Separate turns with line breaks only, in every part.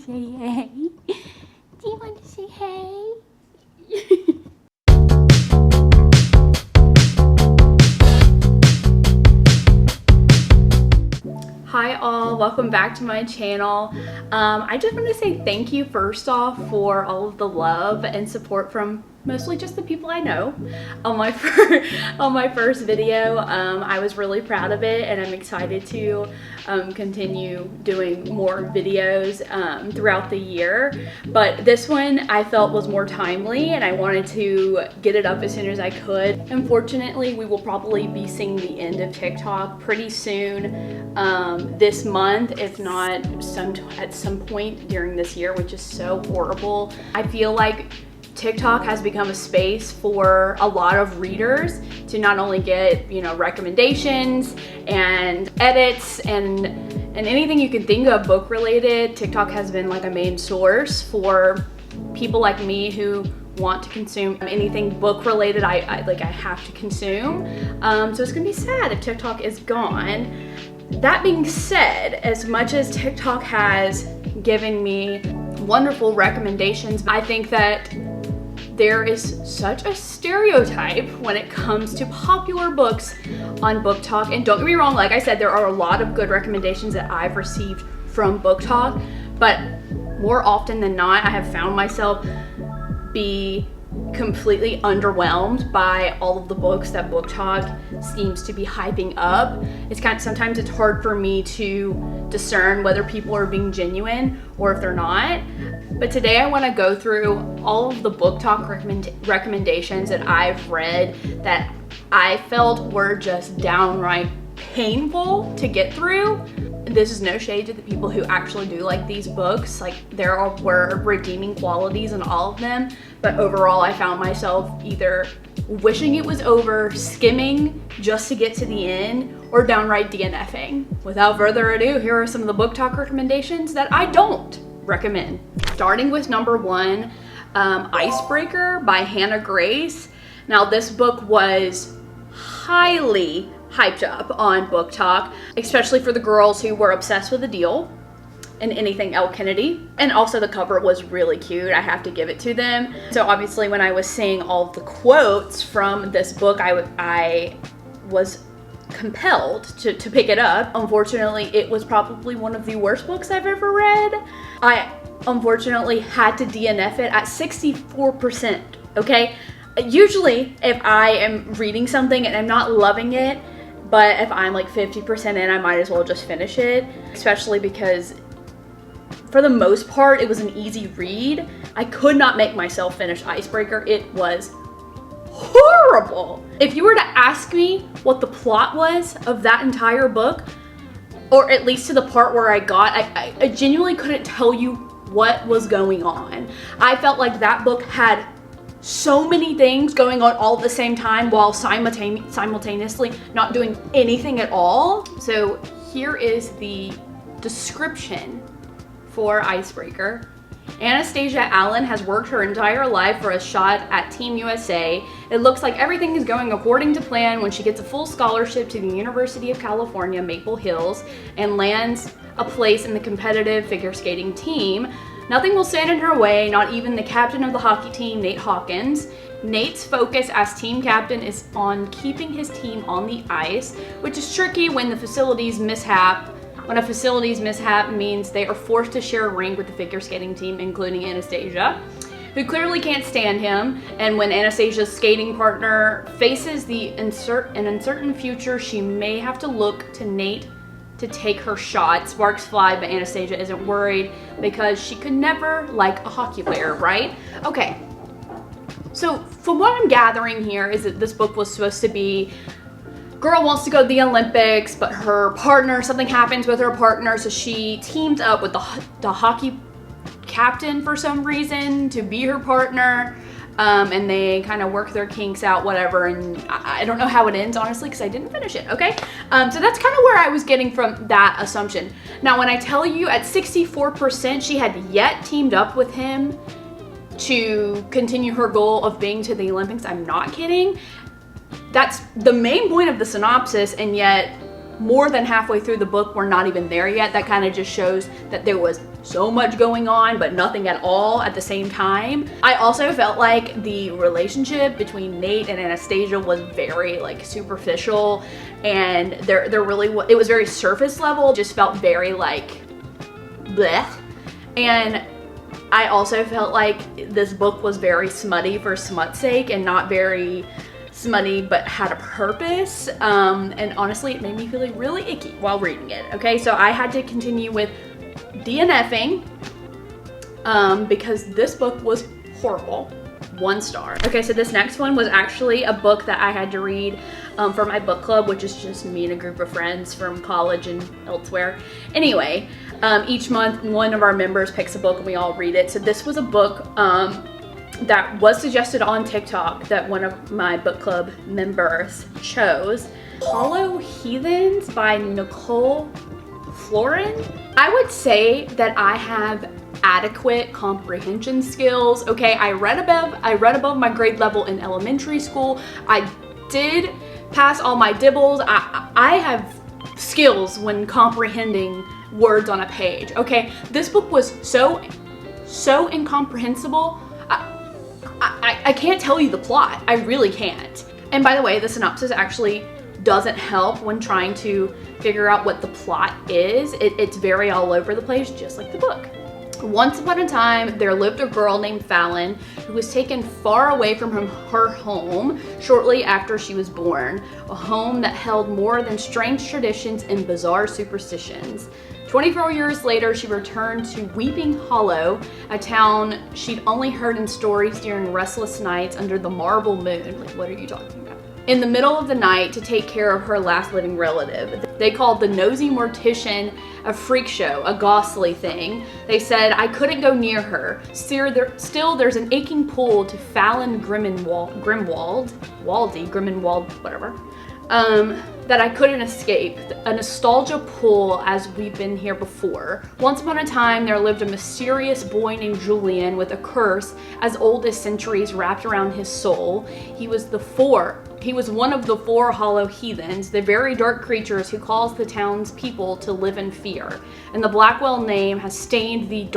say hey? Do you want to say hey? Hi all, welcome back to my channel. I just want to say thank you first off for all of the love and support from mostly just the people I know on my first video. I was really proud of it, and I'm excited to continue doing more videos throughout the year. But this one I felt was more timely, and I wanted to get it up as soon as I could. Unfortunately, we will probably be seeing the end of TikTok pretty soon this month, if not at some point during this year, which is so horrible. I feel like TikTok has become a space for a lot of readers to not only get, you know, recommendations and edits and anything you can think of book related. TikTok has been like a main source for people like me who want to consume anything book related. I have to consume. So it's gonna be sad if TikTok is gone. That being said, as much as TikTok has given me wonderful recommendations, I think that there is such a stereotype when it comes to popular books on BookTok. And don't get me wrong, like I said, there are a lot of good recommendations that I've received from BookTok, but more often than not, I have found myself be completely underwhelmed by all of the books that BookTok seems to be hyping up. Sometimes it's hard for me to discern whether people are being genuine or if they're not. But today I want to go through all of the BookTok recommendations that I've read that I felt were just downright painful to get through. This is no shade to the people who actually do like these books. Like, were redeeming qualities in all of them, but overall I found myself either wishing it was over, skimming just to get to the end, or downright DNFing. Without further ado, here are some of the BookTok recommendations that I don't recommend. Starting with number one, Icebreaker by Hannah Grace. Now, this book was highly hyped up on BookTok, especially for the girls who were obsessed with the deal and anything Elle Kennedy. And also the cover was really cute, I have to give it to them. So obviously when I was seeing all of the quotes from this book, I was compelled to pick it up. Unfortunately, it was probably one of the worst books I've ever read. I unfortunately had to DNF it at 64%, okay? Usually if I am reading something and I'm not loving it, but if I'm like 50% in, I might as well just finish it, especially because for the most part, it was an easy read. I could not make myself finish Icebreaker. It was horrible. If you were to ask me what the plot was of that entire book, or at least to the part where I got, I genuinely couldn't tell you what was going on. I felt like that book had so many things going on all at the same time while simultaneously not doing anything at all. So here is the description for Icebreaker. Anastasia Allen has worked her entire life for a shot at Team USA. It looks like everything is going according to plan when she gets a full scholarship to the University of California, Maple Hills, and lands a place in the competitive figure skating team. Nothing will stand in her way, not even the captain of the hockey team, Nate Hawkins. Nate's focus as team captain is on keeping his team on the ice, which is tricky when a facilities mishap means they are forced to share a rink with the figure skating team, including Anastasia, who clearly can't stand him. And when Anastasia's skating partner faces an uncertain future, she may have to look to Nate to take her shot. Sparks fly, but Anastasia isn't worried because she could never like a hockey player, right? Okay, so from what I'm gathering here is that this book was supposed to be, girl wants to go to the Olympics, but her partner, something happens with her partner, so she teamed up with the hockey captain for some reason to be her partner. And they kind of work their kinks out, whatever, and I don't know how it ends, honestly, because I didn't finish it, okay? So that's kind of where I was getting from that assumption. Now, when I tell you at 64%, she had yet teamed up with him to continue her goal of being to the Olympics, I'm not kidding. That's the main point of the synopsis, and yet more than halfway through the book, we're not even there yet. That kind of just shows that there was so much going on, but nothing at all at the same time. I also felt like the relationship between Nate and Anastasia was very like superficial, and there really it was very surface level. Just felt very like bleh. And I also felt like this book was very smutty for smut's sake and not very smutty but had a purpose, and honestly it made me feel really icky while reading it. Okay, so I had to continue with DNFing because this book was horrible. 1 star. Okay, so this next one was actually a book that I had to read for my book club, which is just me and a group of friends from college and elsewhere. Anyway, each month one of our members picks a book and we all read it. So this was a book that was suggested on TikTok that one of my book club members chose. Hollow Heathens by Nicole Florin. I would say that I have adequate comprehension skills. Okay, I read above my grade level in elementary school. I did pass all my dibbles. I have skills when comprehending words on a page. Okay, this book was so incomprehensible. I can't tell you the plot. I really can't. And by the way, the synopsis actually doesn't help when trying to figure out what the plot is. It's very all over the place, just like the book. Once upon a time, there lived a girl named Fallon who was taken far away from her home shortly after she was born, a home that held more than strange traditions and bizarre superstitions. 24 years later, she returned to Weeping Hollow, a town she'd only heard in stories during restless nights under the marble moon. Like, what are you talking about? In the middle of the night to take care of her last living relative. They called the nosy mortician a freak show, a ghostly thing. They said I couldn't go near her. Still, there's an aching pull to Fallon Grimwald, whatever. That I couldn't escape, a nostalgia pull as we've been here before. Once upon a time, there lived a mysterious boy named Julian with a curse as old as centuries wrapped around his soul. He was one of the 4 hollow heathens, the very dark creatures who cause the town's people to live in fear. And the Blackwell name is stained with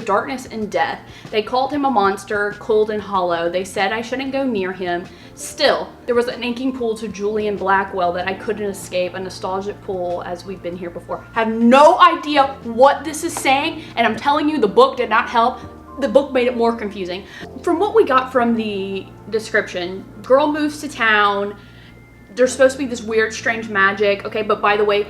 darkness and death. They called him a monster, cold and hollow. They said I shouldn't go near him. Still, there was an aching pull to Julian Blackwell that I couldn't escape, a nostalgic pull as we've been here before. Have no idea what this is saying, and I'm telling you, the book did not help. The book made it more confusing. From what we got from the description, girl moves to town. There's supposed to be this weird, strange magic. Okay, but by the way,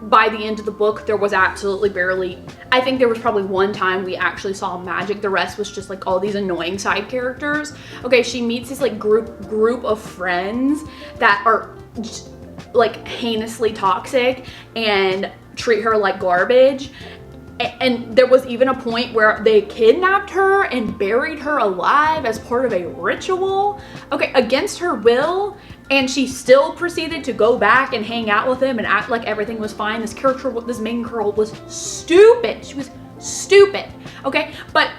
by the end of the book, there was absolutely barely, I think there was probably one time we actually saw magic. The rest was just like all these annoying side characters. Okay, she meets this like group of friends that are just, like heinously toxic and treat her like garbage. And there was even a point where they kidnapped her and buried her alive as part of a ritual. Okay, against her will. And she still proceeded to go back and hang out with him and act like everything was fine. This main girl was stupid. She was stupid, okay? But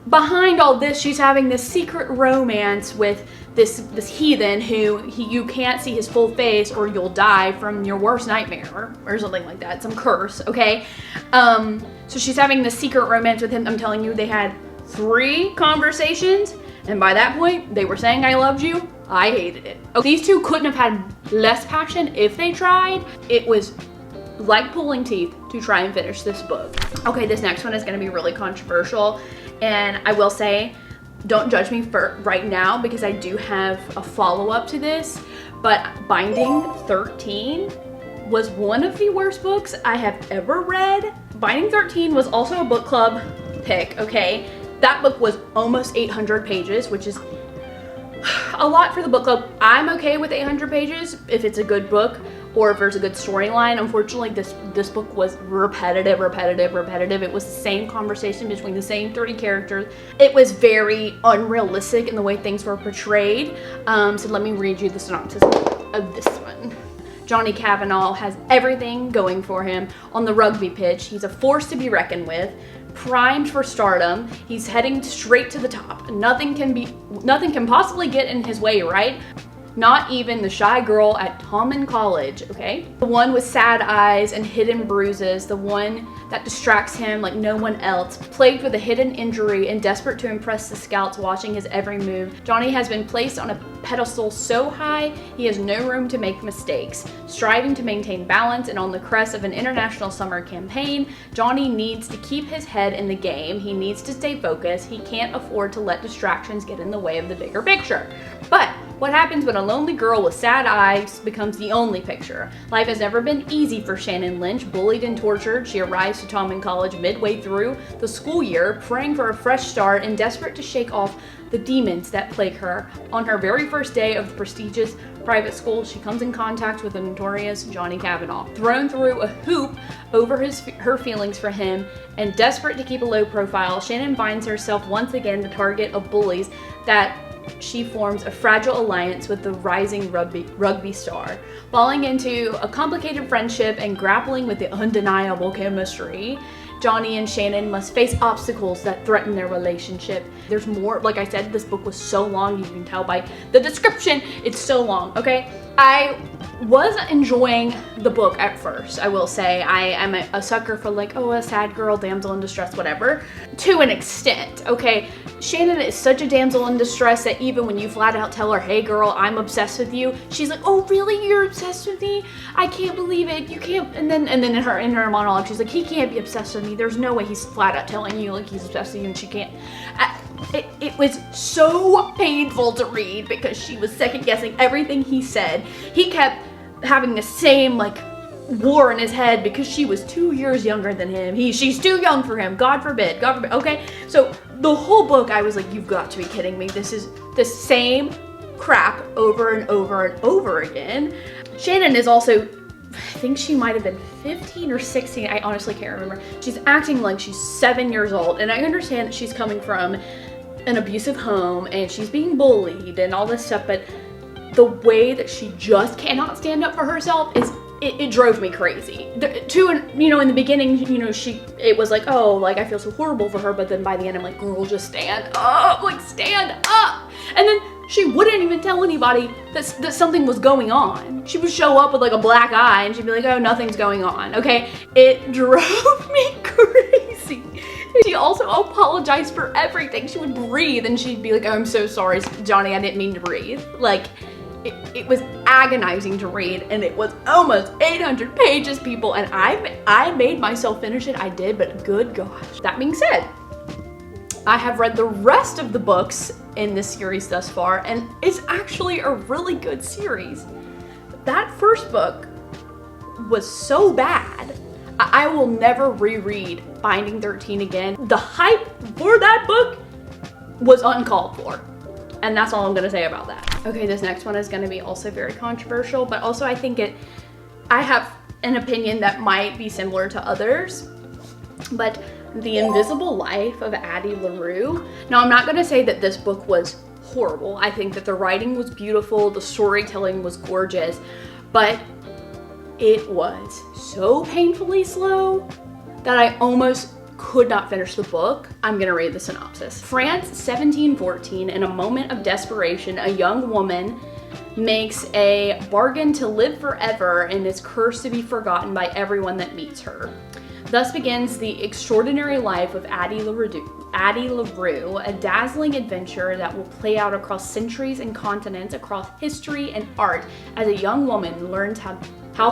behind all this, she's having this secret romance with this heathen who you can't see his full face or you'll die from your worst nightmare or something like that, some curse, okay? So she's having this secret romance with him. I'm telling you, they had 3 conversations, and by that point, they were saying I loved you. I hated it. Okay, these two couldn't have had less passion if they tried. It was like pulling teeth to try and finish this book. Okay, this next one is gonna be really controversial, and I will say, don't judge me for right now because I do have a follow-up to this, but Binding 13 was one of the worst books I have ever read. Binding 13 was also a book club pick, okay? That book was almost 800 pages, which is a lot for the book club. I'm okay with 800 pages if it's a good book or if there's a good storyline. Unfortunately, this book was repetitive. It was the same conversation between the same 30 characters. It was very unrealistic in the way things were portrayed. So let me read you the synopsis of this one. Johnny Cavanaugh has everything going for him on the rugby pitch. He's a force to be reckoned with. Primed for stardom, he's heading straight to the top. Nothing can possibly get in his way, right? Not even the shy girl at Tommen College, okay? The one with sad eyes and hidden bruises, the one that distracts him like no one else, plagued with a hidden injury and desperate to impress the scouts watching his every move. Johnny has been placed on a pedestal so high he has no room to make mistakes. Striving to maintain balance and on the crest of an international summer campaign, Johnny needs to keep his head in the game. He needs to stay focused. He can't afford to let distractions get in the way of the bigger picture. But what happens when a lonely girl with sad eyes becomes the only picture? Life has never been easy for Shannon Lynch. Bullied and tortured, she arrives to Tommen College midway through the school year, praying for a fresh start and desperate to shake off the demons that plague her. On her very first day of the prestigious private school, she comes in contact with the notorious Johnny Cavanaugh. Thrown through a hoop over her feelings for him and desperate to keep a low profile, Shannon finds herself once again the target of bullies that she forms a fragile alliance with the rising rugby star. Falling into a complicated friendship and grappling with the undeniable chemistry, Johnny and Shannon must face obstacles that threaten their relationship. There's more. Like I said, this book was so long. You can tell by the description, it's so long, okay? I was enjoying the book at first, I will say. I am a sucker for like, oh, a sad girl, damsel in distress, whatever, to an extent, okay? Shannon is such a damsel in distress that even when you flat out tell her, hey girl, I'm obsessed with you, she's like, oh really, you're obsessed with me? I can't believe it, you can't, and then in her monologue, she's like, he can't be obsessed with me, there's no way he's flat out telling you like he's obsessed with you, and she can't. It was so painful to read because she was second guessing everything he said. He kept having the same like war in his head because she was 2 years younger than him. She's too young for him. God forbid. God forbid. Okay. So the whole book, I was like, you've got to be kidding me. This is the same crap over and over and over again. Shannon is also, I think she might have been 15 or 16. I honestly can't remember. She's acting like she's 7 years old. And I understand that she's coming from an abusive home and she's being bullied and all this stuff, but the way that she just cannot stand up for herself is, it drove me crazy. In the beginning, it was like, oh, like I feel so horrible for her, but then by the end I'm like, girl, just stand up, like stand up. And then she wouldn't even tell anybody that something was going on. She would show up with like a black eye and she'd be like, oh, nothing's going on, okay? It drove me crazy. She also apologized for everything. She would breathe and she'd be like, oh, I'm so sorry, Johnny, I didn't mean to breathe. Like, it was agonizing to read, and it was almost 800 pages, people, and I made myself finish it. I did, but good gosh. That being said, I have read the rest of the books in this series thus far, and it's actually a really good series. That first book was so bad. I will never reread Binding 13 again. The hype for that book was uncalled for. And that's all I'm gonna say about that. Okay, this next one is gonna be also very controversial, but also I think I have an opinion that might be similar to others, but The Invisible Life of Addie LaRue. Now, I'm not gonna say that this book was horrible. I think that the writing was beautiful, the storytelling was gorgeous, but it was so painfully slow that I almost could not finish the book. I'm gonna read the synopsis. France, 1714, in a moment of desperation, a young woman makes a bargain to live forever and is cursed to be forgotten by everyone that meets her. Thus begins the extraordinary life of Addie LaRue, a dazzling adventure that will play out across centuries and continents, across history and art, as a young woman learns how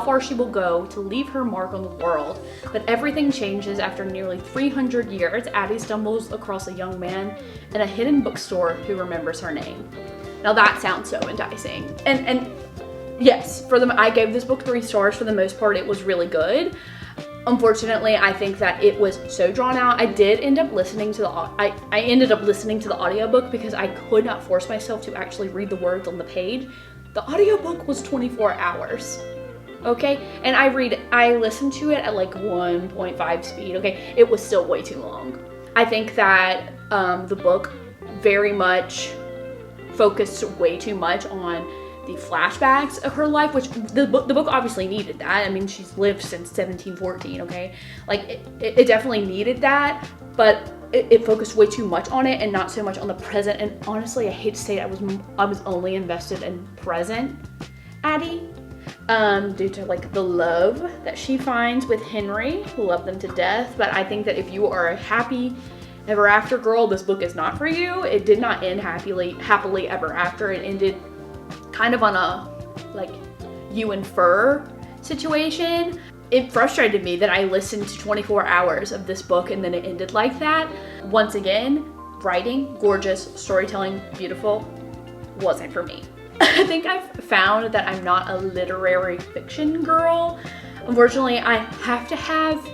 far she will go to leave her mark on the world. But everything changes after nearly 300 years. Addie stumbles across a young man in a hidden bookstore who remembers her name. Now that sounds so enticing. And yes, I gave this book 3 stars. For the most part, it was really good. Unfortunately, I think that it was so drawn out. I ended up listening to the audiobook because I could not force myself to actually read the words on the page. The audiobook was 24 hours. Okay, and I listened to it at like 1.5 speed. Okay, it was still way too long. I think that the book very much focused way too much on the flashbacks of her life, which the book obviously needed that. I mean, she's lived since 1714, okay? Like, it definitely needed that, but it focused way too much on it and not so much on the present. And honestly, I hate to say it, I was only invested in present Addie, due to like the love that she finds with Henry, who loved them to death. But I think that if you are a happy ever after girl, this book is not for you. It did not end happily ever after. It ended kind of on a like you and Fur situation. It frustrated me that I listened to 24 hours of this book and then it ended like that. Once again, writing, gorgeous, storytelling, beautiful, wasn't for me. I think I've found that I'm not a literary fiction girl. Unfortunately, I have to have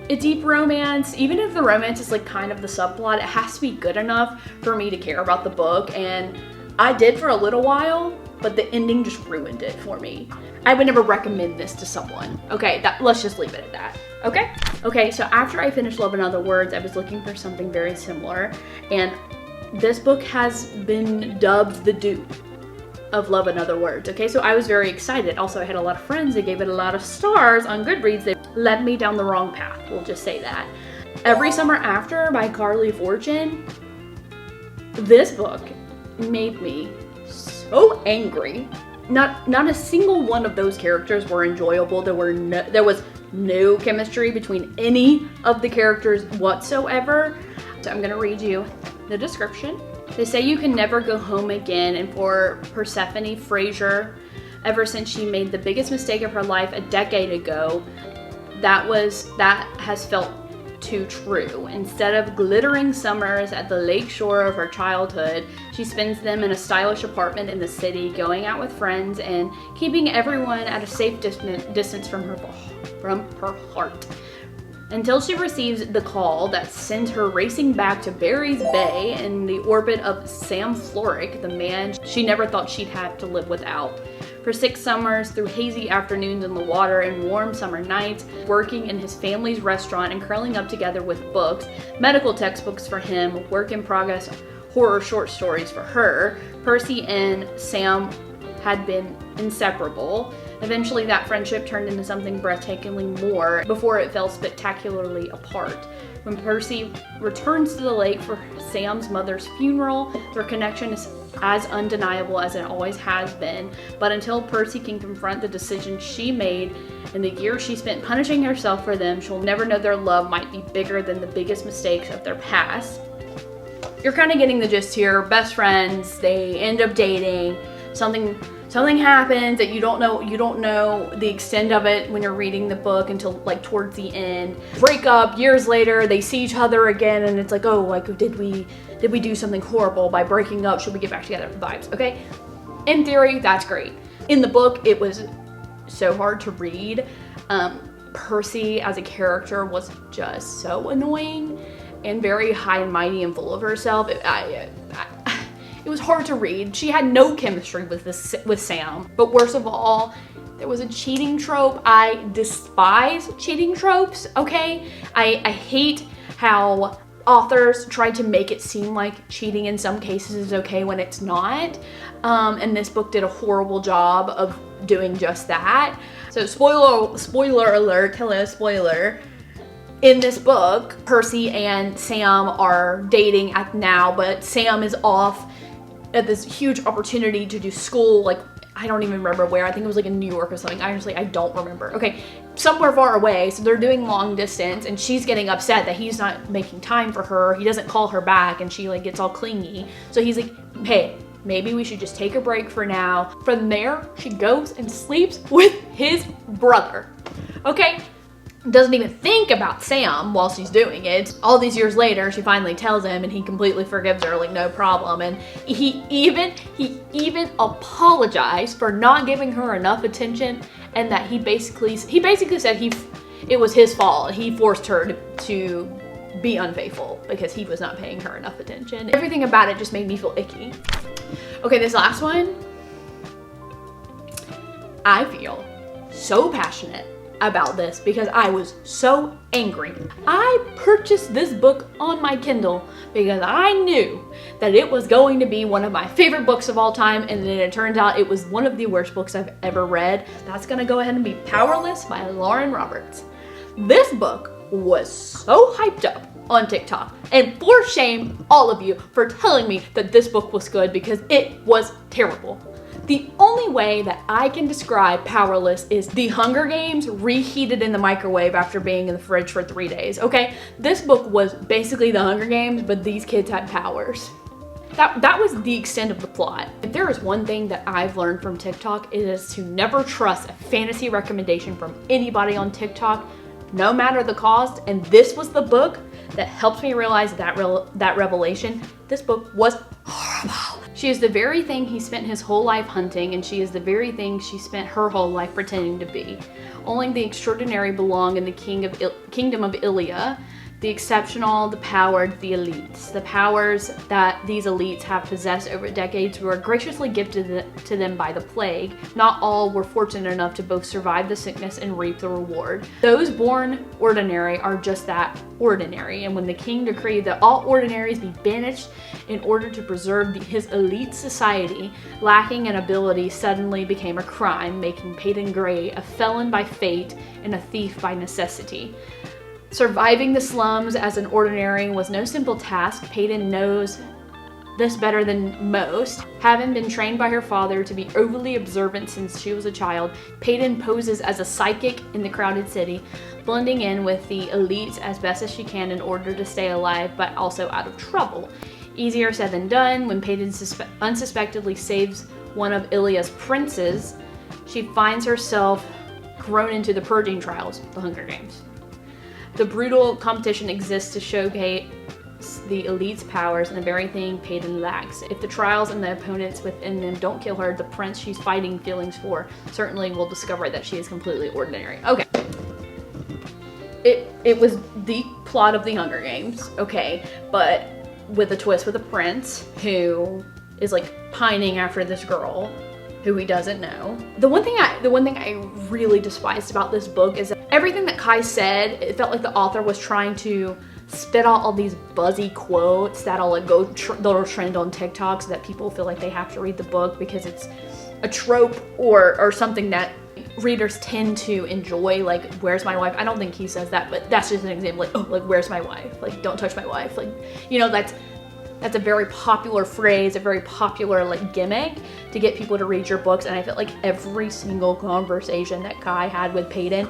a deep romance. Even if the romance is like kind of the subplot, it has to be good enough for me to care about the book. And I did for a little while, but the ending just ruined it for me. I would never recommend this to someone. Okay, let's just leave it at that. Okay? Okay, so after I finished Love in Other Words, I was looking for something very similar. And this book has been dubbed the dupe of Love in Other Words. Okay, so I was very excited. Also, I had a lot of friends that gave it a lot of stars on Goodreads. They led me down the wrong path, we'll just say that. Every Summer After by Carly Fortune. This book made me so angry. Not a single one of those characters were enjoyable. There was no chemistry between any of the characters whatsoever. So I'm gonna read you the description. They say you can never go home again, and for Persephone Fraser, ever since she made the biggest mistake of her life a decade ago, that has felt too true. Instead of glittering summers at the lake shore of her childhood, she spends them in a stylish apartment in the city, going out with friends and keeping everyone at a safe distance from her heart. Until she receives the call that sends her racing back to Barry's Bay in the orbit of Sam Florrick, the man she never thought she'd have to live without. For 6 summers, through hazy afternoons in the water and warm summer nights, working in his family's restaurant and curling up together with books, medical textbooks for him, work in progress, horror short stories for her, Percy and Sam had been inseparable. Eventually that friendship turned into something breathtakingly more before it fell spectacularly apart. When Percy returns to the lake for Sam's mother's funeral, their connection is as undeniable as it always has been. But until Percy can confront the decision she made and the years she spent punishing herself for them, she'll never know their love might be bigger than the biggest mistakes of their past. You're kind of getting the gist here. Best friends, they end up dating, something happens that you don't know the extent of it when you're reading the book until like towards the end. Break up years later, they see each other again, and it's like, oh, like did we do something horrible by breaking up? Should we get back together? Vibes, okay? In theory, that's great. In the book, it was so hard to read. Percy as a character was just so annoying and very high and mighty and full of herself. It was hard to read. She had no chemistry with Sam. But worst of all, there was a cheating trope. I despise cheating tropes, okay? I hate how authors try to make it seem like cheating in some cases is okay when it's not. And this book did a horrible job of doing just that. So spoiler alert, hello spoiler. In this book, Percy and Sam are dating now, but Sam is off at this huge opportunity to do school, like, I don't even remember where. I think it was like in New York or something. Honestly, I don't remember. Okay, somewhere far away. So they're doing long distance and she's getting upset that he's not making time for her. He doesn't call her back and she like gets all clingy. So he's like, hey, maybe we should just take a break for now. From there, she goes and sleeps with his brother. Okay? Doesn't even think about Sam while she's doing it. All these years later, she finally tells him and he completely forgives her, like no problem. And he even apologized for not giving her enough attention, and that he basically said it was his fault. He forced her to be unfaithful because he was not paying her enough attention. Everything about it just made me feel icky. Okay, this last one, I feel so passionate about this because I was so angry. I purchased this book on my Kindle because I knew that it was going to be one of my favorite books of all time, and then it turned out it was one of the worst books I've ever read. That's gonna go ahead and be Powerless by Lauren Roberts. This book was so hyped up on TikTok. And for shame, all of you, for telling me that this book was good, because it was terrible. The only way that I can describe Powerless is The Hunger Games reheated in the microwave after being in the fridge for 3 days, okay? This book was basically The Hunger Games, but these kids had powers. That was the extent of the plot. If there is one thing that I've learned from TikTok, it is to never trust a fantasy recommendation from anybody on TikTok, no matter the cost. And this was the book that helped me realize that revelation. This book was horrible. She is the very thing he spent his whole life hunting, and she is the very thing she spent her whole life pretending to be. Only the extraordinary belong in the kingdom of Ilia. The exceptional, the powered, the elites. The powers that these elites have possessed over decades were graciously gifted to them by the plague. Not all were fortunate enough to both survive the sickness and reap the reward. Those born ordinary are just that, ordinary. And when the king decreed that all ordinaries be banished in order to preserve his elite society, lacking an ability suddenly became a crime, making Peyton Gray a felon by fate and a thief by necessity. Surviving the slums as an ordinary was no simple task. Peyton knows this better than most. Having been trained by her father to be overly observant since she was a child, Peyton poses as a psychic in the crowded city, blending in with the elites as best as she can in order to stay alive, but also out of trouble. Easier said than done. When Peyton unsuspectedly saves one of Ilia's princes, she finds herself thrown into the purging trials, the Hunger Games. The brutal competition exists to showcase the elite's powers and the very thing Peyton lacks. If the trials and the opponents within them don't kill her, the prince she's fighting feelings for certainly will discover that she is completely ordinary. Okay. It was the plot of the Hunger Games, okay, but with a twist with a prince who is like pining after this girl who he doesn't know. The one thing I really despised about this book is that everything that Kai said, it felt like the author was trying to spit out all these buzzy quotes that'll like that'll trend on TikTok so that people feel like they have to read the book because it's a trope or something that readers tend to enjoy, like where's my wife? I don't think he says that, but that's just an example, like, oh, like where's my wife? Like don't touch my wife. Like, you know, that's a very popular phrase, a very popular like gimmick to get people to read your books. And I felt like every single conversation that Kai had with Peyton,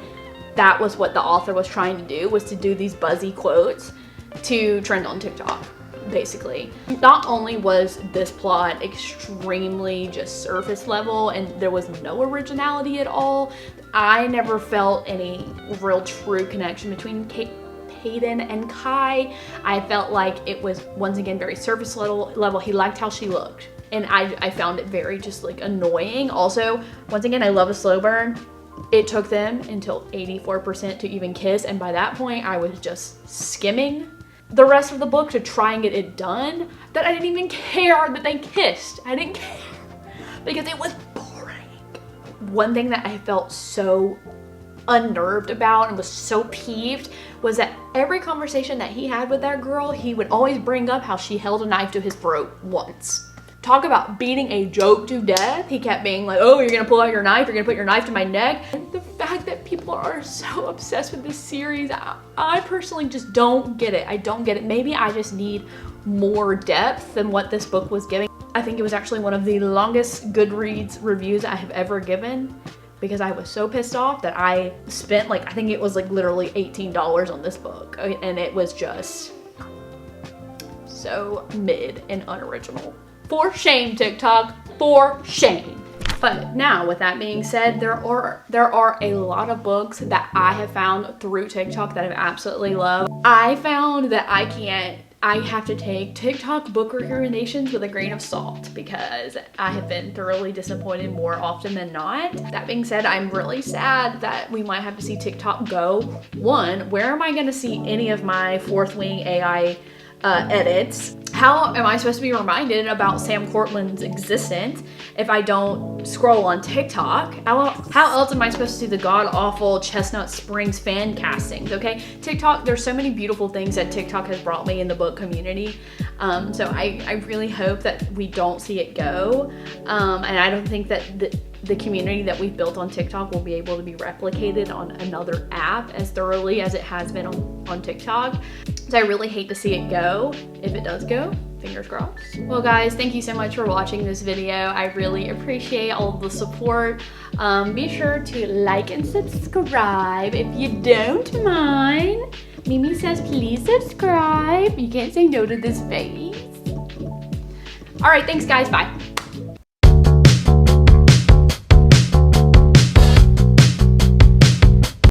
that was what the author was trying to do, was to do these buzzy quotes to trend on TikTok, basically. Not only was this plot extremely just surface level and there was no originality at all, I never felt any real true connection between Peyton and Kai. I felt like it was once again very surface level. He liked how she looked, and I found it very just like annoying. Also, once again, I love a slow burn. It took them until 84% to even kiss, and by that point I was just skimming the rest of the book to try and get it done, that I didn't even care that they kissed. I didn't care because it was boring. One thing that I felt so unnerved about and was so peeved was that every conversation that he had with that girl, he would always bring up how she held a knife to his throat once. Talk about beating a joke to death. He kept being like, oh, you're gonna pull out your knife, you're gonna put your knife to my neck. And the fact that people are so obsessed with this series, I personally just don't get it. I don't get it. Maybe I just need more depth than what this book was giving. I think it was actually one of the longest Goodreads reviews I have ever given, because I was so pissed off that I spent like, I think it was like literally $18 on this book, and it was just so mid and unoriginal. For shame, TikTok, for shame. But now, with that being said, there are a lot of books that I have found through TikTok that I've absolutely loved. I found that I have to take TikTok book recommendations with a grain of salt because I have been thoroughly disappointed more often than not. That being said, I'm really sad that we might have to see TikTok go. One, where am I gonna see any of my fourth wing AI edits? How am I supposed to be reminded about Sam Cortland's existence if I don't scroll on TikTok? How else am I supposed to see the god-awful Chestnut Springs fan castings, okay? TikTok, there's so many beautiful things that TikTok has brought me in the book community. So I really hope that we don't see it go. And I don't think that the community that we've built on TikTok will be able to be replicated on another app as thoroughly as it has been on TikTok. So I really hate to see it go. If it does go, fingers crossed. Well guys, thank you so much for watching this video. I really appreciate all the support. Be sure to like and subscribe if you don't mind. Mimi says please subscribe. You can't say no to this face. All right, thanks guys, bye.